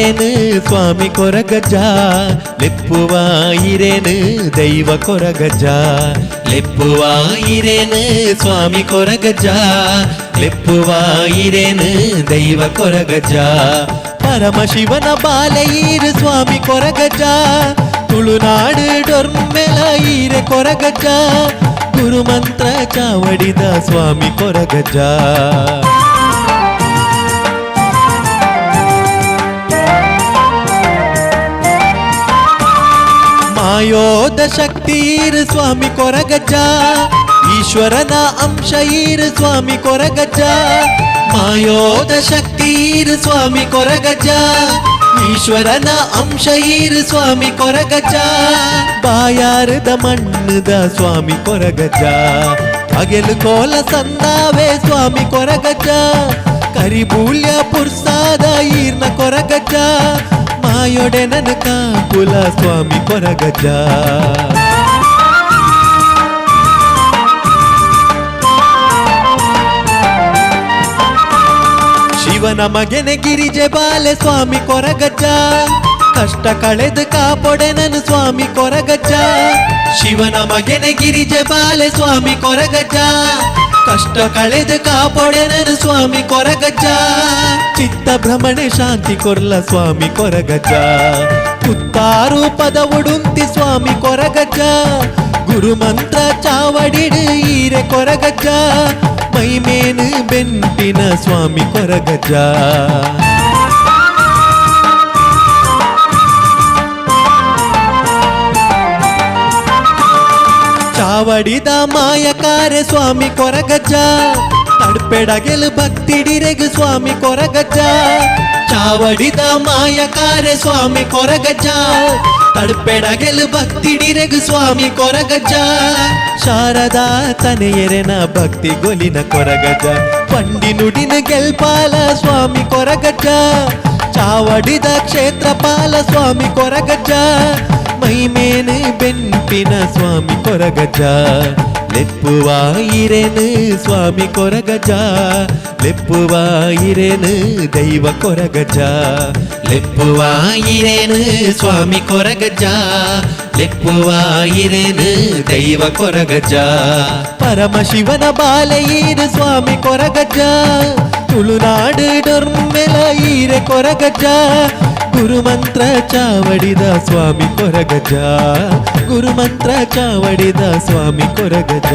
ಇರೇನು ಸ್ವಾಮಿ ಕೊರಗಜ್ಜ ಲೆಪ್ಪುವ ಇರೇನು ದೈವ ಕೊರಗಜ್ಜ ಲೆಪ್ಪುವ ಇರೇನು ಸ್ವಾಮಿ ಕೊರಗಜ್ಜ ಲೆಪ್ಪುವ ಇರೇನು ದೈವ ಕೊರಗಜ್ಜ ಪರಮಶಿವನ ಬಾಲೆಯೀರು ಸ್ವಾಮಿ ಕೊರಗಜ್ಜ ತುಳುನಾಡು ಡೊರ್ಮೆಲ ಈರೆ ಕೊರಗಜ್ಜ ಗುರುಮಂತ್ರ ಚಾವಡಿದ ಸ್ವಾಮಿ ಕೊರಗಜ್ಜ ಮಾಯೋದ ಶಕ್ತಿರು ಸ್ವಾಮಿ ಕೊರಗಜ್ಜ ಈಶ್ವರನ ಅಂಶ ಈರು ಸ್ವಾಮಿ ಕೊರಗಜ್ಜ ಮಾಯೋದ ಶಕ್ತಿರು ಸ್ವಾಮಿ ಕೊರಗಜ್ಜ ಈಶ್ವರನ ಅಂಶ ಈರು ಸ್ವಾಮಿ ಕೊರಗಜ್ಜ ಬಾಯಾರದ ಮಣ್ಣದ ಸ್ವಾಮಿ ಕೊರಗಜ್ಜ ಅಗೆಲು ಕೋಲ ಸಂದಾವೆ ಸ್ವಾಮಿ ಕೊರಗಜ್ಜ ಕರಿಬೂಲ್ಯ ಪುರ್ಸಾದ ಈರ್ನ ಕೊರಗಜ್ಜ ಮಾಯೊಡೆ ನನ ಕಾಪುಲ ಸ್ವಾಮಿ ಕೊರಗಜ್ಜ ಶಿವನ ಮಗನೆ ಗಿರಿಜೆ ಬಾಲೆ ಸ್ವಾಮಿ ಕೊರಗಜ್ಜ ಕಷ್ಟ ಕಳೆದು ಕಾಪೊಡೆ ನನು ಸ್ವಾಮಿ ಕೊರಗಜ್ಜ ಶಿವನ ಮಗನೆ ಗಿರಿಜೆ ಬಾಲೆ ಸ್ವಾಮಿ ಕೊರಗಜ್ಜ ಕಷ್ಟ ಕಳೆದು ಕಾಪೊಡೆ ನನು ಸ್ವಾಮಿ ಕೊರಗಜ್ಜ ಚಿತ್ತ ಭ್ರಮಣೆ ಶಾಂತಿ ಕೊರ್ಲ ಸ್ವಾಮಿ ಕೊರಗಜ್ಜ ಕುತ್ತಾರು ಪದ ಉಡುಂತಿ ಸ್ವಾಮಿ ಕೊರಗಜ್ಜ ಗುರುಮಂತ್ರ ಚಾವಡಿಡು ಈರೆ ಕೊರಗಜ್ಜ ಮೈಮೇನು ಬೆಂಪಿನ ಸ್ವಾಮಿ ಕೊರಗಜ್ಜ ಚಾವಡಿದ ಮಾಯಕಾರೆ ಸ್ವಾಮಿ ಕೊರಗಜ್ಜ ತಡ್ಪೆಡಗೆಲು ಭಕ್ತಿಡಿರೆಗು ಸ್ವಾಮಿ ಕೊರಗಜ್ಜ ಚಾವಡಿದ ಮಾಯಕಾರೆ ಸ್ವಾಮಿ ಕೊರಗಜ್ಜ ತಡ್ಪೆಡಗೆಲು ಭಕ್ತಿಡಿರೆಗು ಸ್ವಾಮಿ ಕೊರಗಜ್ಜ ಶಾರದಾ ತನೆಯರೆನ ಭಕ್ತಿ ಗೊಲಿನ ಕೊರಗಜ್ಜ ಪಂಡಿ ನುಡಿನ ಗೆಲ್ಪಾಲ ಸ್ವಾಮಿ ಕೊರಗಜ್ಜ ಚಾವಡಿದ ಕ್ಷೇತ್ರಪಾಲ ಸ್ವಾಮಿ ಕೊರಗಜ್ಜ ಮೈಮೇನು ಬೆಂಪಿನ ಸ್ವಾಮಿ ಕೊರಗಜ್ಜ ಲೆಪ್ಪುವ ಇರೇನು ಸ್ವಾಮಿ ಕೊರಗಜ್ಜ ಲೆಪ್ಪುವ ಇರೇನು ದೈವ ಕೊರಗಜ್ಜ ಲೆಪ್ಪುವ ಇರೇನು ಸ್ವಾಮಿ ಕೊರಗಜ್ಜ ಲೆಪ್ಪುವ ಇರೇನು ದೈವ ಕೊರಗಜ್ಜ ಪರಮಶಿವನ ಬಾಲೆಯೀರು ಸ್ವಾಮಿ ಕೊರಗಜ್ಜ ತುಳುನಾಡು ಡೊರ್ಮೆಲ ಈರೆ ಕೊರಗಜ್ಜ ಗುರುಮಂತ್ರ ಚಾವಡಿದ ಸ್ವಾಮಿ ಕೊರಗಜ್ಜ ಗುರುಮಂತ್ರ ಚಾವಡಿದ ಸ್ವಾಮಿ ಕೊರಗಜ್ಜ